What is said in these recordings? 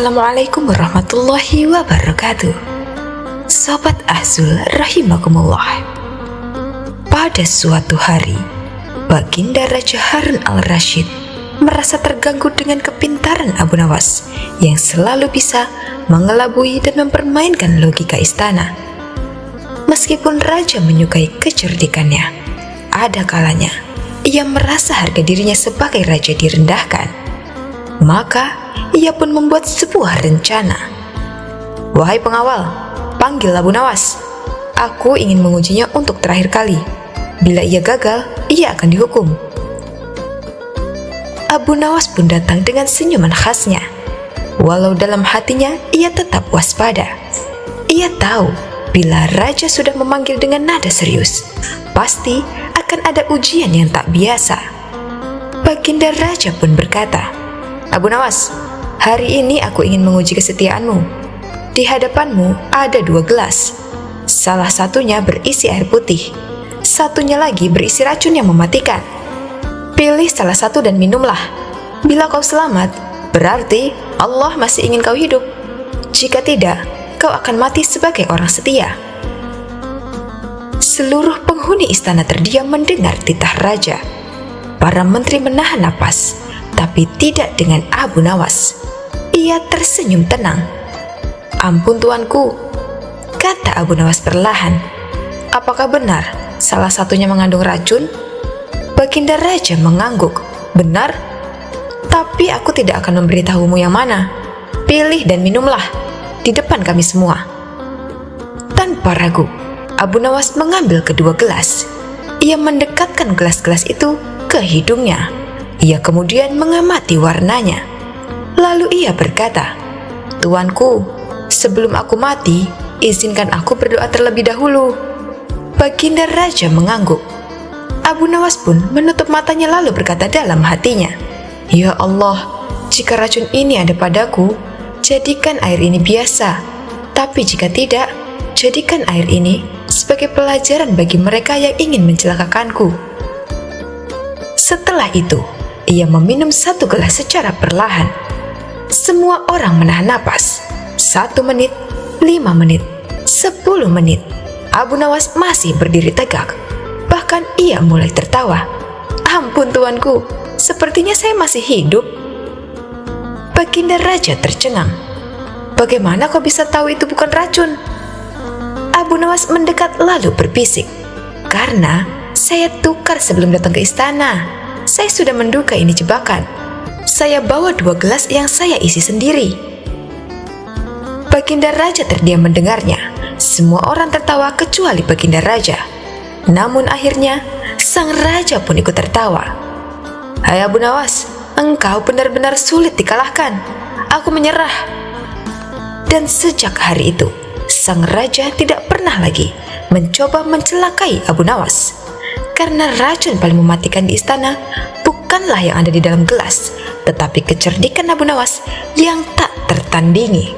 Assalamualaikum warahmatullahi wabarakatuh. Sobat Ahzul rahimakumullah. Pada suatu hari, Baginda Raja Harun al-Rasyid merasa terganggu dengan kepintaran Abu Nawas yang selalu bisa mengelabui dan mempermainkan logika istana. Meskipun Raja menyukai kecerdikannya, ada kalanya ia merasa harga dirinya sebagai Raja direndahkan. Maka ia pun membuat sebuah rencana. "Wahai pengawal, panggil Abu Nawas. Aku ingin mengujinya untuk terakhir kali. Bila ia gagal, ia akan dihukum." Abu Nawas pun datang dengan senyuman khasnya. Walau dalam hatinya ia tetap waspada. Ia tahu bila Raja sudah memanggil dengan nada serius, pasti akan ada ujian yang tak biasa. Baginda Raja pun berkata, "Abu Nawas, hari ini aku ingin menguji kesetiaanmu. Di hadapanmu ada 2 gelas. Salah satunya berisi air putih, satunya lagi berisi racun yang mematikan. Pilih salah satu dan minumlah. Bila kau selamat, berarti Allah masih ingin kau hidup. Jika tidak, kau akan mati sebagai orang setia." Seluruh penghuni istana terdiam mendengar titah Raja. Para menteri menahan napas, tapi tidak dengan Abu Nawas. Ia tersenyum tenang. "Ampun tuanku," kata Abu Nawas perlahan. "Apakah benar salah satunya mengandung racun?" Baginda Raja mengangguk. "Benar, tapi aku tidak akan memberitahumu yang mana. Pilih dan minumlah di depan kami semua." Tanpa ragu, Abu Nawas mengambil kedua gelas. Ia mendekatkan gelas-gelas itu ke hidungnya. Ia kemudian mengamati warnanya. Lalu ia berkata, "Tuanku, sebelum aku mati, izinkan aku berdoa terlebih dahulu." Baginda Raja mengangguk. Abu Nawas pun menutup matanya lalu berkata dalam hatinya, "Ya Allah, jika racun ini ada padaku, jadikan air ini biasa. Tapi jika tidak, jadikan air ini sebagai pelajaran bagi mereka yang ingin mencelakakanku." Setelah itu, ia meminum 1 gelas secara perlahan. Semua orang menahan napas. 1 menit, 5 menit, 10 menit. Abu Nawas masih berdiri tegak. Bahkan ia mulai tertawa. "Ampun tuanku, sepertinya saya masih hidup." Baginda Raja tercengang. "Bagaimana kau bisa tahu itu bukan racun?" Abu Nawas mendekat lalu berbisik, "Karena saya tukar sebelum datang ke istana. Saya sudah menduga ini jebakan. Saya bawa 2 gelas yang saya isi sendiri." Baginda Raja terdiam mendengarnya. Semua orang tertawa kecuali Baginda Raja. Namun akhirnya, sang Raja pun ikut tertawa. "Hai Abu Nawas, engkau benar-benar sulit dikalahkan. Aku menyerah." Dan sejak hari itu, sang Raja tidak pernah lagi mencoba mencelakai Abu Nawas. Karena racun paling mematikan di istana bukanlah yang ada di dalam gelas, tetapi kecerdikan Abu Nawas yang tak tertandingi.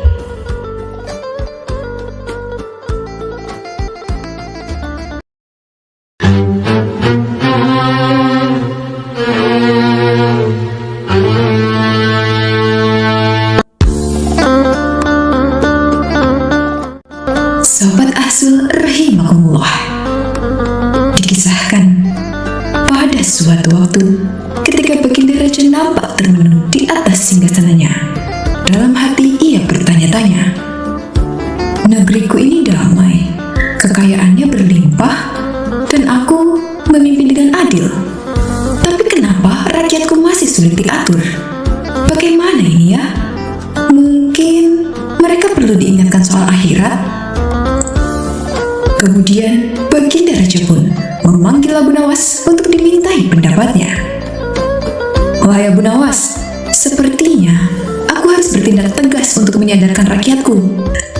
Sobat Ahzul rahimakumullah. Dikisahkan, pada suatu waktu, ketika Baginda Raja nampak termenung di atas singgasananya, dalam hati ia bertanya-tanya, "Negeriku ini damai, kekayaannya berlimpah, dan aku memimpin dengan adil. Tapi kenapa rakyatku masih sulit diatur? Bagaimana ini ya? Mungkin mereka perlu diingatkan soal akhirat." Kemudian Baginda Raja pun memanggil Abu Nawas untuk dimintai pendapatnya. "Wahai Abu Nawas, sepertinya aku harus bertindak tegas untuk menyadarkan rakyatku.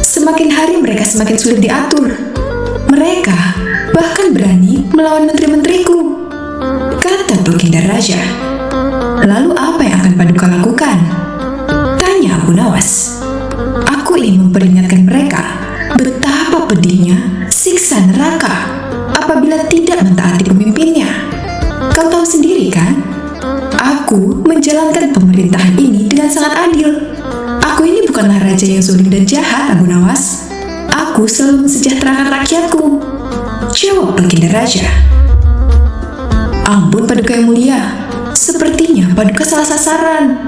Semakin hari mereka semakin sulit diatur. Mereka bahkan berani melawan menteri-menteriku," kata Baginda Raja. "Lalu apa yang akan Paduka lakukan?" tanya Abu Nawas. "Aku ingin memperingatkan mereka betapa pedihnya siksa neraka apabila tidak mentaati pemimpinnya. Kau tahu sendiri kan, aku menjalankan pemerintahan ini dengan sangat adil. Aku ini bukan raja yang zalim dan jahat, Abu Nawas. Aku selalu mensejahterakan rakyatku, jawab Baginda Raja. Ampun Paduka yang mulia, sepertinya Paduka salah sasaran.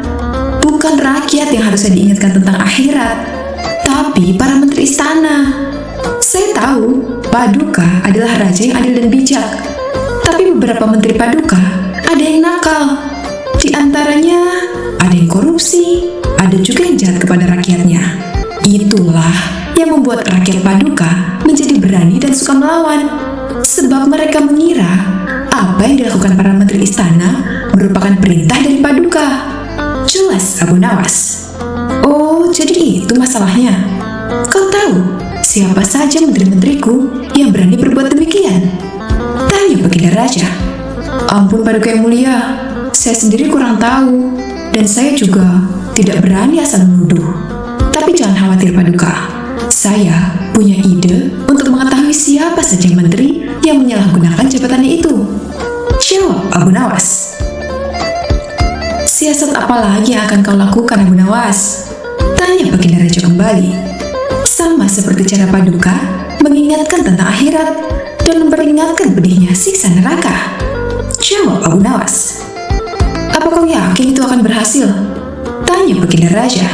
Bukan rakyat yang harusnya diingatkan tentang akhirat, tapi para menteri istana. Saya tahu Paduka adalah raja yang adil dan bijak, tapi beberapa menteri Paduka ada yang nakal. Di antaranya ada yang korupsi, ada juga yang jahat kepada rakyatnya. Itulah yang membuat rakyat Paduka menjadi berani dan suka melawan, sebab mereka mengira apa yang dilakukan para menteri istana merupakan perintah dari Paduka. Jelas Abu Nawas. Oh, jadi itu masalahnya. Kau tahu siapa saja menteri-menteriku yang berani berbuat demikian? Tanya Baginda Raja. Ampun Paduka yang mulia, saya sendiri kurang tahu, dan saya juga tidak berani asal menuduh. Tapi jangan khawatir Paduka, saya punya ide untuk mengetahui siapa saja menteri yang menyalahgunakan jabatannya itu, jawab Abu Nawas. Siasat apa lagi yang akan kau lakukan, Abu Nawas? Tanya Baginda Raja kembali. Sama seperti cara Paduka mengingatkan tentang akhirat dan memperingatkan pedihnya siksa neraka, jawab Abu Nawas. Apa kau yakin itu akan berhasil? Tanya Baginda Raja.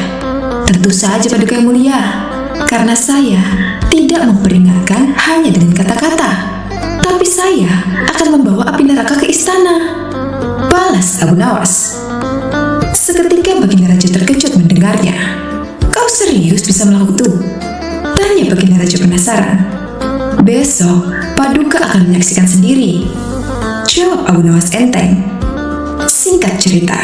Tentu saja Paduka yang mulia, karena saya tidak memperingatkan hanya dengan kata-kata, tapi saya akan membawa api neraka ke istana, balas Abu Nawas. Seketika Baginda Raja terkejut mendengarnya. Kau serius bisa melakukan itu? Tanya Baginda Raja penasaran. Besok Paduka akan menyaksikan sendiri, jawab Abu Nawas enteng. Singkat cerita,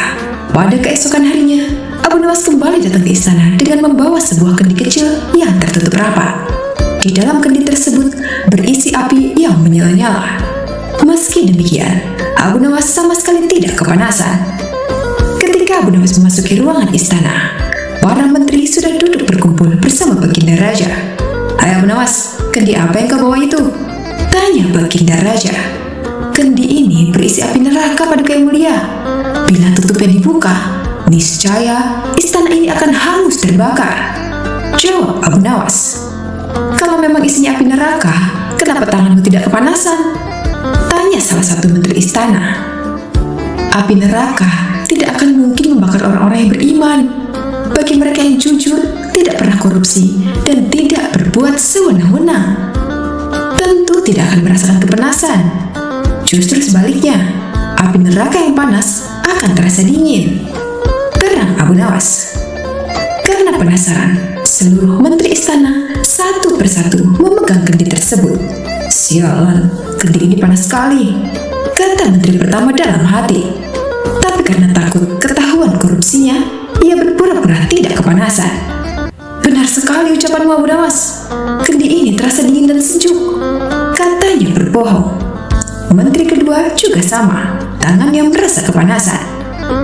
pada keesokan harinya Abu Nawas kembali datang ke istana dengan membawa sebuah kendi kecil yang tertutup rapat. Di dalam kendi tersebut berisi api yang menyala-nyala. Meski demikian, Abu Nawas sama sekali tidak kepanasan. Ketika Abu Nawas memasuki ruangan istana, para menteri sudah duduk berkumpul bersama Baginda Raja. Hai Abu Nawas, kendi apa yang kau bawa itu? Tanya Baginda Raja. Kendi ini berisi api neraka Paduka yang mulia. Bila tutupnya dibuka, niscaya istana ini akan hangus terbakar, jawab Abu Nawas. Kalau memang isinya api neraka, kenapa tanganmu tidak kepanasan? Tanya salah satu menteri istana. Api neraka tidak akan mungkin membakar orang-orang yang beriman. Bagi mereka yang jujur, tidak pernah korupsi, dan tidak berbuat sewenang-wenang, tentu tidak akan merasakan kepanasan. Justru sebaliknya, api neraka yang panas akan terasa dingin, terang Abu Nawas. Karena penasaran, seluruh menteri istana satu persatu memegang kendi tersebut. Sialan, kendi ini panas sekali, kata menteri pertama dalam hati. Tapi karena takut ketahuan korupsinya, ia berpura-pura tidak kepanasan. Benar sekali ucapanmu Abu Nawas, kendi ini terasa dingin dan sejuk, katanya berbohong. Menteri kedua juga sama, tangannya merasa kepanasan,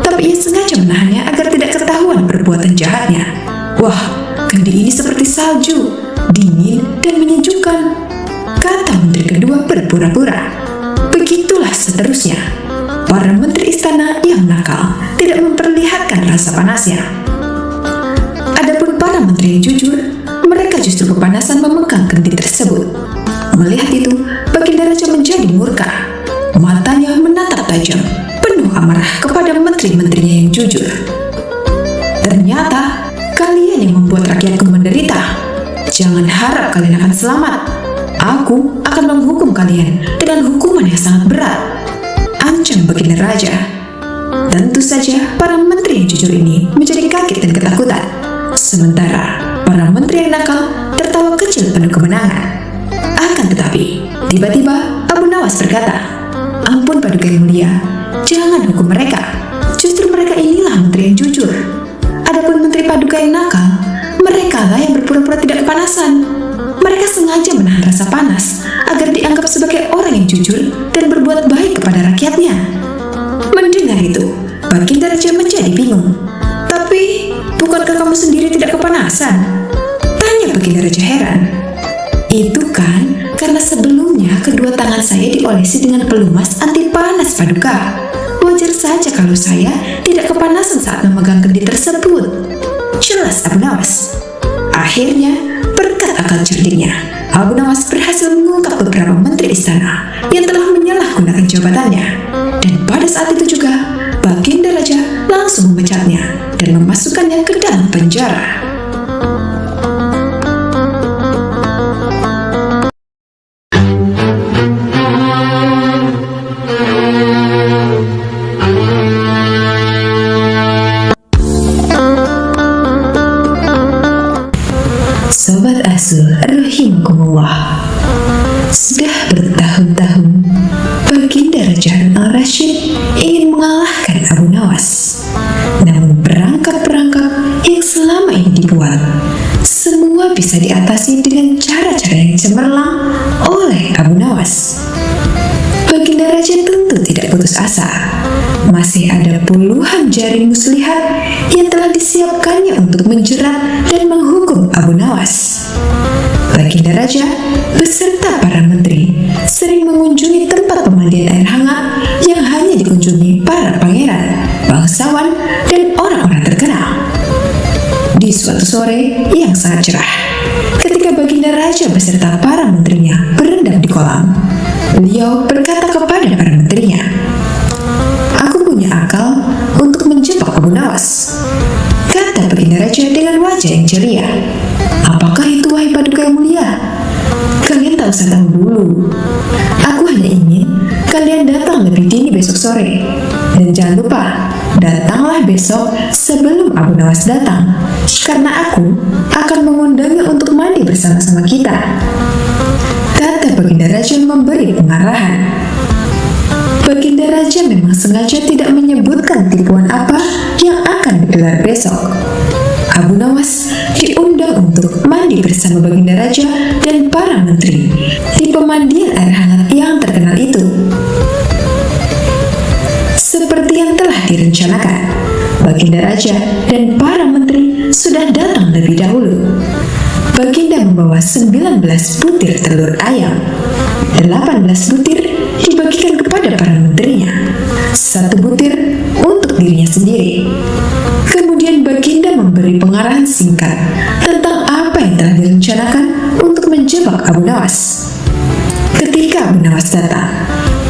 tapi ia sengaja menahannya agar tidak ketahuan perbuatan jahatnya. Wah, kendi ini seperti salju, dingin dan menyejukkan, kata menteri kedua berpura-pura. Begitulah seterusnya. Para menteri istana yang nakal tidak memperlihatkan rasa panasnya. Adapun para menteri yang jujur, mereka justru kepanasan memegang kendi tersebut. Melihat itu, Baginda Raja menjadi murka. Matanya menatap tajam, penuh amarah kepada menteri-menterinya yang jujur. Ternyata, kalian yang membuat rakyatku menderita. Jangan harap kalian akan selamat. Aku akan menghukum kalian dengan hukuman yang sangat berat, ancam Baginda Raja. Tentu saja para menteri yang jujur ini menjadi kaget dan ketakutan. Sementara para menteri yang nakal tertawa kecil penuh kemenangan. Akan tetapi, tiba-tiba Abu Nawas berkata, Ampun Paduka yang mulia, jangan hukum mereka. Justru mereka inilah menteri yang jujur. Adapun menteri Paduka yang nakal, mereka lah yang berpura-pura tidak kepanasan. Mereka sengaja menahan rasa panas agar dianggap sebagai orang yang jujur dan berbuat baik kepada rakyatnya. Mendengar itu, Baginda Raja menjadi bingung. Tapi, bukankah kamu sendiri tidak kepanasan? Tanya Baginda Raja heran. Itu kan karena sebelumnya kedua tangan saya diolesi dengan pelumas anti panas Paduka. Wajar saja kalau saya tidak kepanasan saat memegang kendi tersebut, jelas Abu Nawas. Akhirnya, berkat akal cerdiknya, Abu Nawas berhasil mengungkap beberapa menteri istana yang telah menyalahgunakan jabatannya. Dan pada saat itu juga, Baginda Raja langsung memecatnya dan memasukkannya ke dalam penjara. Sobat Asul rahimakumullah, sudah bertahun-tahun Baginda Raja Harun al-Rashid ingin mengalahkan Abu Nawas. Namun perangkap-perangkap yang selama ini dibuat semua bisa diatasi dengan cara-cara yang cemerlang oleh Abu Nawas. Baginda Raja tentu tidak putus asa. Masih ada puluhan jaring muslihat yang telah disiapkannya untuk menjerat dan menghukum Abu Nawas. Baginda Raja beserta para menteri sering mengunjungi tempat pemandian air hangat yang hanya dikunjungi para pangeran, bangsawan, dan orang-orang terkenal. Di suatu sore yang sangat cerah, ketika Baginda Raja beserta para menterinya berendam di kolam, beliau berkata kepada para menterinya, "Aku punya akal untuk menjebak Abu Nawas," kata Baginda Raja dengan wajah yang ceria. "Apakah itu, wahai Paduka yang mulia? Kalian tak usah tahu dulu. Aku hanya ingin kalian datang lebih dini besok sore. Dan jangan lupa, datanglah besok sebelum Abu Nawas datang, karena aku akan mengundangnya untuk mandi bersama-sama kita," kata Baginda Raja memberi pengarahan. Baginda Raja memang sengaja tidak menyebutkan tipuan apa yang akan digelar besok. Abu Nawas diundang untuk mandi bersama Baginda Raja dan para menteri di pemandian air hangat yang terkenal itu. Seperti yang telah direncanakan, Baginda Raja dan para menteri sudah datang lebih dahulu. Baginda membawa 19 butir telur ayam. 18 butir dibagikan kepada para menterinya, 1 butir untuk dirinya sendiri. Kemudian Baginda memberi pengarahan singkat tentang apa yang telah direncanakan untuk menjebak Abu Nawas. Ketika Abu Nawas datang,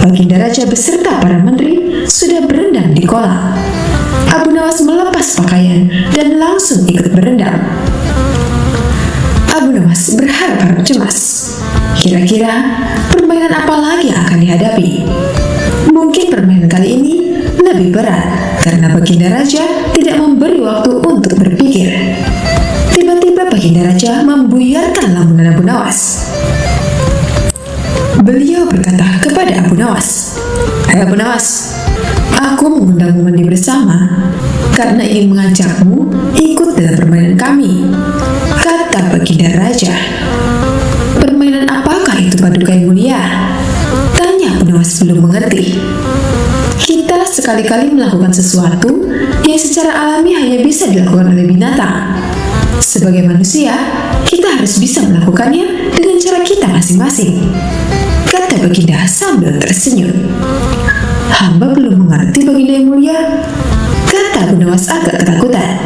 Baginda Raja beserta para menteri sudah berendam di kolam. Abu Nawas melepas pakaian dan langsung ikut berendam. Abu Nawas berharap-harap cemas. Kira-kira permainan apa lagi yang akan dihadapi? Mungkin permainan kali ini lebih berat karena Baginda Raja tidak memberi waktu untuk berpikir. Tiba-tiba Baginda Raja membuyarkan lamunan Abu Nawas. Beliau berkata kepada Abu Nawas, "Hai Abu Nawas, aku mengundangmu mandi bersama karena ingin mengajakmu ikut dalam permainan kami," kata Baginda Raja. "Permainan apakah itu, Paduka yang mulia?" tanya Abu Nawas belum mengerti. "Kita sekali-kali melakukan sesuatu yang secara alami hanya bisa dilakukan oleh binatang. Sebagai manusia, kita harus bisa melakukannya dengan cara kita masing-masing," kata Baginda sambil tersenyum. "Hamba belum mengerti, Baginda yang mulia," kata Abu Nawas agak ketakutan.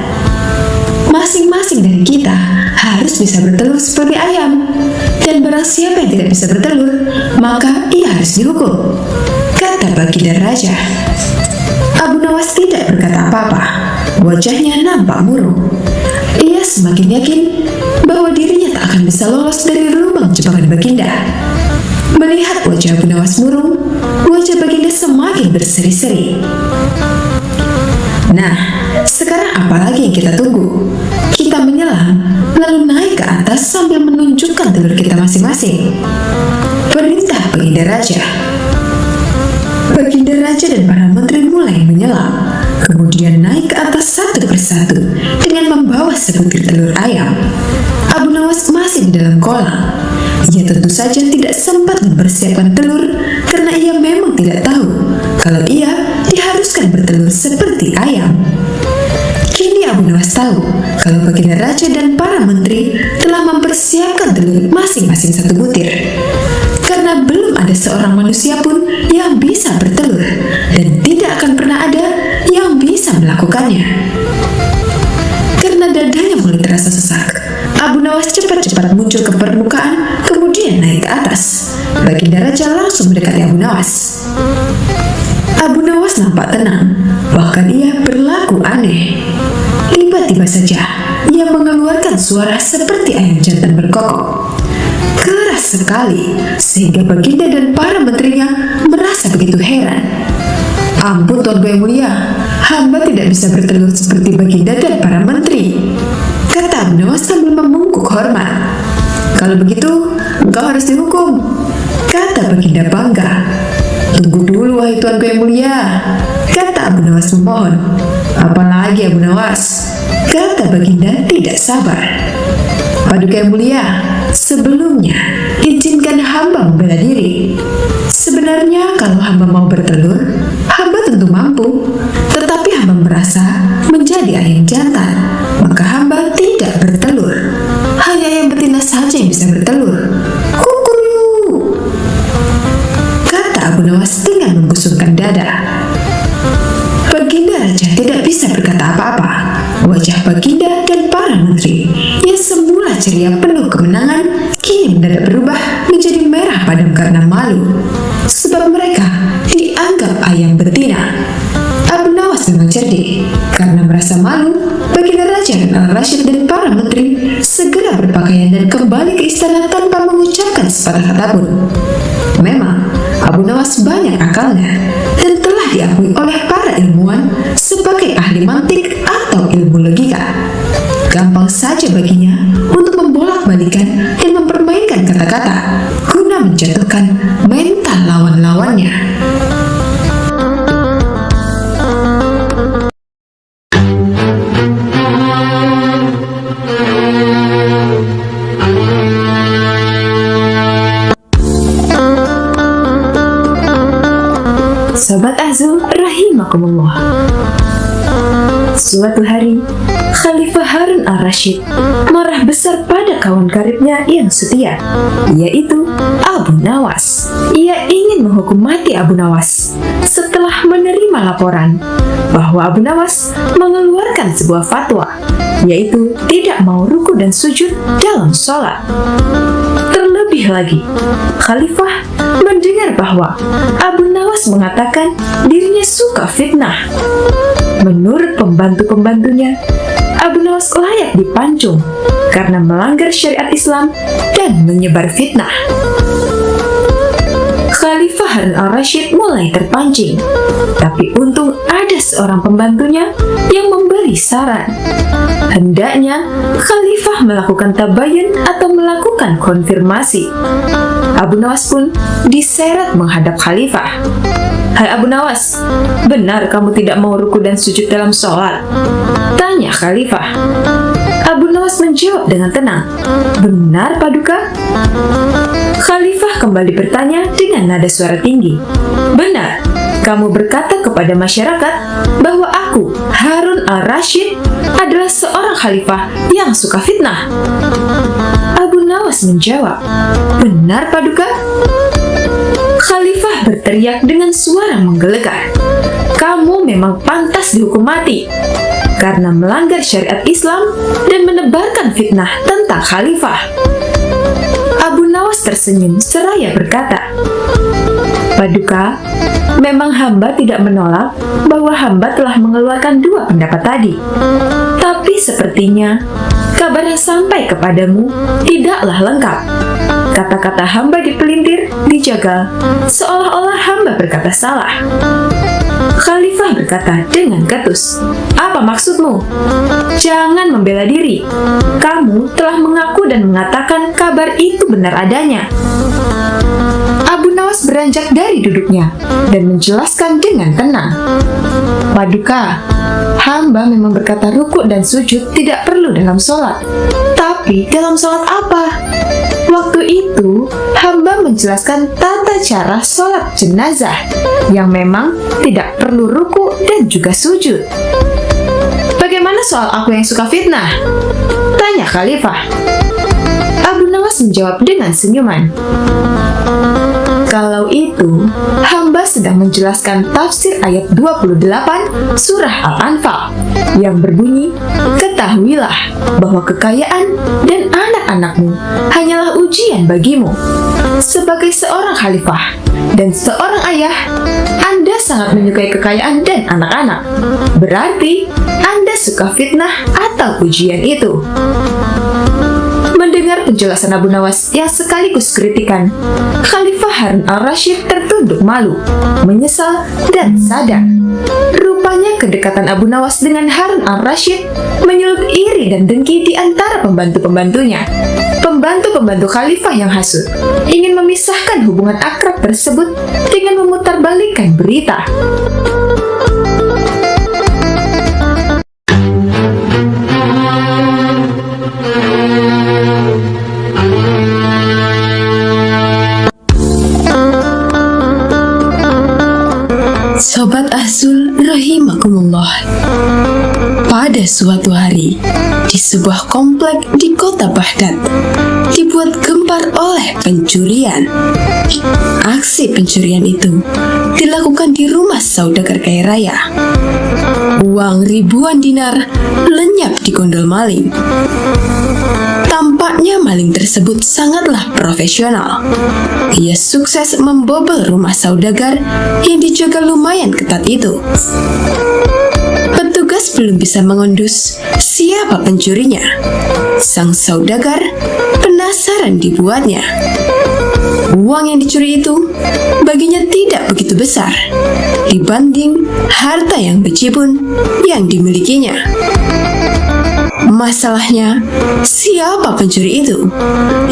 "Masing-masing dari kita harus bisa bertelur seperti ayam, dan barang siapa yang tidak bisa bertelur, maka ia harus dihukum," kata Baginda Raja. Abu Nawas tidak berkata apa-apa. Wajahnya nampak murung. Ia semakin yakin bahwa dirinya tak akan bisa lolos dari lubang jebakan Baginda. Melihat wajah Abu Nawas murung, wajah Baginda semakin berseri-seri. "Nah, sekarang apa lagi yang kita tunggu? Kita menyelam, lalu naik ke atas sambil menunjukkan telur kita masing-masing," perintah Baginda Raja. Baginda Raja dan para menteri mulai menyelam, kemudian naik ke atas satu persatu dengan membawa sebutir telur ayam. Abu Nawas masih di dalam kolam. Ia tentu saja tidak sempat mempersiapkan telur karena ia memang tidak tahu kalau ia diharuskan bertelur seperti ayam. Kini Abu Nawas tahu kalau Baginda Raja dan para menteri telah mempersiapkan telur masing-masing 1 butir. Karena belum ada seorang manusia pun yang bisa bertelur dan tidak akan pernah ada yang bisa melakukannya. Karena dadanya mulai terasa sesak, Abu Nawas cepat-cepat muncul ke permukaan, kemudian naik ke atas. Baginda Raja langsung mendekati Abu Nawas. Abu Nawas nampak tenang, bahkan ia berlaku aneh. Tiba-tiba saja, ia mengeluarkan suara seperti ayam jantan berkokok. Keras sekali, sehingga Baginda dan para menterinya merasa begitu heran. Ampun Tuanku yang mulia, hamba tidak bisa bertelur seperti Baginda dan para menteri, kata Abu Nawas sambil membungkuk hormat. Kalau begitu, engkau harus dihukum, kata Baginda bangga. Tunggu dulu wahai Tuanku yang mulia, kata Abu Nawas memohon. Apalagi Abu Nawas, kata Baginda tidak sabar. Paduka yang mulia, sebelumnya izinkan hamba membela diri. Sebenarnya kalau hamba mau bertelur, hamba tentu mampu. Tetapi hamba merasa menjadi ayam jantan, maka hamba tidak bertelur. Hanya ayam betina saja yang bisa bertelur. Kukuyu, kata Abu Nawas dengan membusungkan dada. Baginda Raja tidak bisa berkata apa-apa. Wajah Baginda dan para menteri yang semula ceria penuh kemenangan kini mendadak berubah menjadi merah padam karena malu, sebab mereka dianggap ayam betina. Abu Nawas memang cerdik. Karena merasa malu, Baginda Raja Al-Rashid dan para menteri segera berpakaian dan kembali ke istana tanpa mengucapkan sepatah kata pun. Memang Abu Nawas banyak akalnya dan telah diakui oleh para ilmuwan sebagai ahli mantik atau ilmu logika. Gampang saja baginya untuk membolak-balikan dan mempermainkan kata-kata guna menjatuhkan mental lawan-lawannya. Sobat Azul rahimakumullah. Suatu hari, Khalifah Harun al-Rashid marah besar pada kawan karibnya yang setia, yaitu Abu Nawas. Ia ingin menghukum mati Abu Nawas setelah menerima laporan bahwa Abu Nawas mengeluarkan sebuah fatwa, yaitu tidak mau ruku dan sujud dalam sholat. Terlebih lagi, Khalifah mendengar bahwa Abu Nawas mengatakan dirinya suka fitnah. Menurut pembantu-pembantunya, Abu Nawas layak dipancung karena melanggar syariat Islam dan menyebar fitnah. Khalifah Harun al-Rashid mulai terpancing, tapi untung ada seorang pembantunya yang memberi saran. Hendaknya Khalifah melakukan tabayun atau melakukan konfirmasi. Abu Nawas pun diseret menghadap Khalifah. Hai Abu Nawas, benar kamu tidak mau ruku dan sujud dalam sholat? Tanya Khalifah. Abu Nawas menjawab dengan tenang. Benar Paduka? Khalifah kembali bertanya dengan nada suara tinggi. Benar, kamu berkata kepada masyarakat bahwa aku, Harun al-Rashid, adalah seorang khalifah yang suka fitnah. Abu Nawas menjawab, benar Paduka? Khalifah berteriak dengan suara menggelegar. Kamu memang pantas dihukum mati karena melanggar syariat Islam dan menebarkan fitnah tentang khalifah. Abu Nawas tersenyum seraya berkata, Paduka, memang hamba tidak menolak bahwa hamba telah mengeluarkan dua pendapat tadi. Tapi sepertinya kabar yang sampai kepadamu tidaklah lengkap. Kata-kata hamba dipelintir, dijagal, seolah-olah hamba berkata salah. Khalifah berkata dengan ketus, apa maksudmu? Jangan membela diri. Kamu telah mengaku dan mengatakan kabar itu benar adanya. Abu Nawas beranjak dari duduknya dan menjelaskan dengan tenang. Paduka, hamba memang berkata ruku dan sujud tidak perlu dalam sholat. Tapi dalam sholat apa? Waktu itu, hamba menjelaskan tata cara sholat jenazah yang memang tidak perlu ruku dan juga sujud. Bagaimana soal aku yang suka fitnah? Tanya Khalifah. Abu Nawas menjawab dengan senyuman. Kalau itu, hamba sedang menjelaskan tafsir ayat 28 surah Al-Anfal yang berbunyi, "Ketahuilah bahwa kekayaan dan anak-anakmu hanyalah ujian bagimu. Sebagai seorang khalifah dan seorang ayah, Anda sangat menyukai kekayaan dan anak-anak. Berarti Anda suka fitnah atau ujian itu." Mendengar penjelasan Abu Nawas yang sekaligus kritikan, Khalifah Harun al-Rashid tertunduk malu, menyesal, dan sadar. Rupanya kedekatan Abu Nawas dengan Harun al-Rashid menyulut iri dan dengki di antara pembantu-pembantunya. Pembantu-pembantu Khalifah yang hasut ingin memisahkan hubungan akrab tersebut dengan memutarbalikkan berita. Sobat Azul rahimakumullah. Pada suatu hari, di sebuah komplek di kota Baghdad, dibuat gempar oleh pencurian. Aksi pencurian itu dilakukan di rumah saudagar kaya raya. Uang ribuan dinar lenyap di gondol maling. Tampaknya maling tersebut sangatlah profesional. Ia sukses membobol rumah saudagar yang dijaga lumayan ketat itu. Petugas belum bisa mengendus siapa pencurinya. Sang saudagar penasaran dibuatnya. Uang yang dicuri itu baginya tidak begitu besar dibanding harta yang bejibun yang dimilikinya. Masalahnya, siapa pencuri itu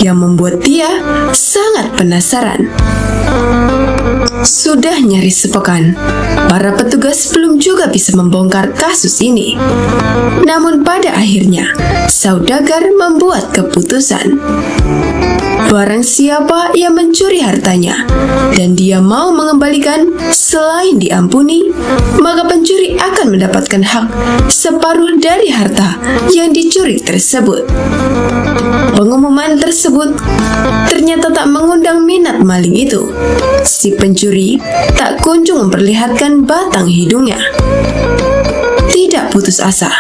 yang membuat dia sangat penasaran. Sudah nyaris sepekan, para petugas belum juga bisa membongkar kasus ini. Namun pada akhirnya, saudagar membuat keputusan. Barang siapa yang mencuri hartanya dan dia mau mengembalikan selain diampuni, maka pencuri akan mendapatkan hak separuh dari harta yang dicuri tersebut. Pengumuman tersebut ternyata tak mengundang minat maling itu. Si pencuri tak kunjung memperlihatkan batang hidungnya. Tidak putus asa,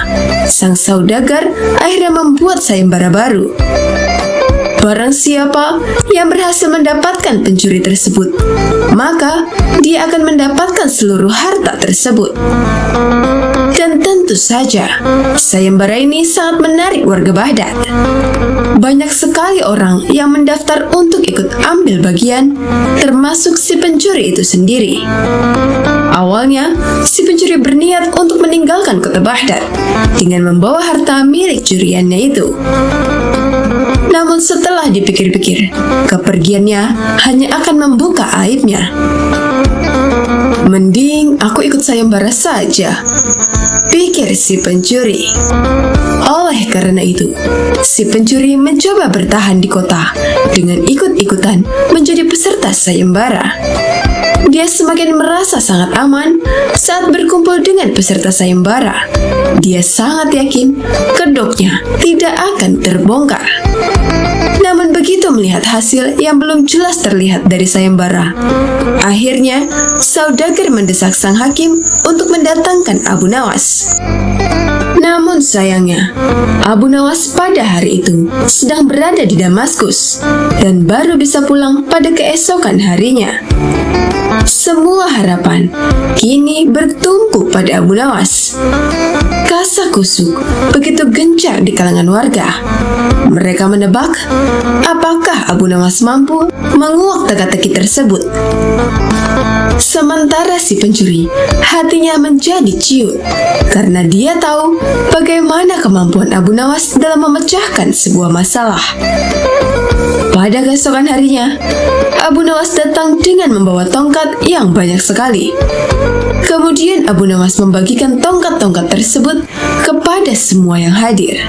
sang saudagar akhirnya membuat sayembara baru. Barang siapa yang berhasil mendapatkan pencuri tersebut, maka dia akan mendapatkan seluruh harta tersebut. Dan tentu saja, sayembara ini sangat menarik warga Baghdad. Banyak sekali orang yang mendaftar untuk ikut ambil bagian, termasuk si pencuri itu sendiri. Awalnya, si pencuri berniat untuk meninggalkan kota Baghdad dengan membawa harta milik curiannya itu. Namun setelah dipikir-pikir, kepergiannya hanya akan membuka aibnya. Mending aku ikut sayembara saja, pikir si pencuri. Oleh karena itu, si pencuri mencoba bertahan di kota dengan ikut-ikutan menjadi peserta sayembara. Dia semakin merasa sangat aman saat berkumpul dengan peserta sayembara. Dia sangat yakin kedoknya tidak akan terbongkar. Namun begitu melihat hasil yang belum jelas terlihat dari sayembara, akhirnya saudagar mendesak sang hakim untuk mendatangkan Abu Nawas. Namun sayangnya, Abu Nawas pada hari itu sedang berada di Damaskus dan baru bisa pulang pada keesokan harinya. Semua harapan kini bertumpu pada Abu Nawas. Kasakusuk begitu gencar di kalangan warga. Mereka menebak apakah Abu Nawas mampu menguak teka-teki tersebut. Sementara si pencuri hatinya menjadi ciut karena dia tahu bagaimana kemampuan Abu Nawas dalam memecahkan sebuah masalah. Pada keesokan harinya, Abu Nawas datang dengan membawa tongkat yang banyak sekali. Kemudian Abu Nawas membagikan tongkat-tongkat tersebut kepada semua yang hadir.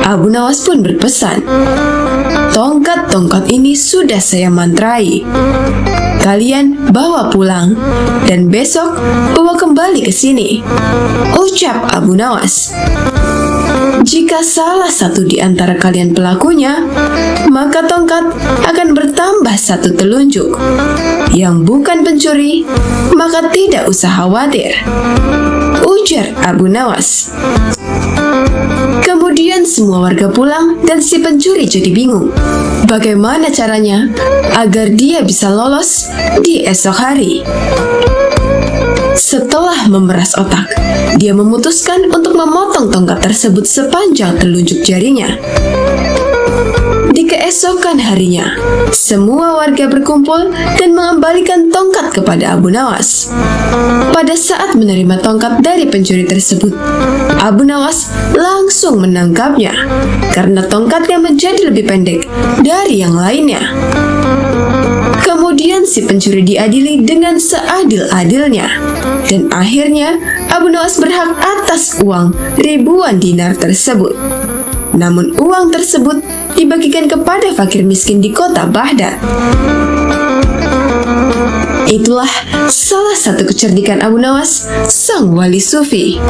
Abu Nawas pun berpesan, "Tongkat-tongkat ini sudah saya mantrai. Kalian bawa pulang dan besok bawa kembali ke sini," ucap Abu Nawas. "Jika salah satu di antara kalian pelakunya, maka tongkat akan bertambah satu telunjuk. Yang bukan pencuri, maka tidak usah khawatir, ujar Abu Nawas. Kemudian semua warga pulang dan si pencuri jadi bingung. Bagaimana caranya agar dia bisa lolos di esok hari? Setelah memeras otak, dia memutuskan untuk memotong tongkat tersebut sepanjang telunjuk jarinya. Di keesokan harinya, semua warga berkumpul dan mengembalikan tongkat kepada Abu Nawas. Pada saat menerima tongkat dari pencuri tersebut, Abu Nawas langsung menangkapnya karena tongkatnya menjadi lebih pendek dari yang lainnya. Kemudian si pencuri diadili dengan seadil-adilnya. Dan akhirnya Abu Nawas berhak atas uang ribuan dinar tersebut. Namun uang tersebut dibagikan kepada fakir miskin di kota Baghdad. Itulah salah satu kecerdikan Abu Nawas, sang wali sufi.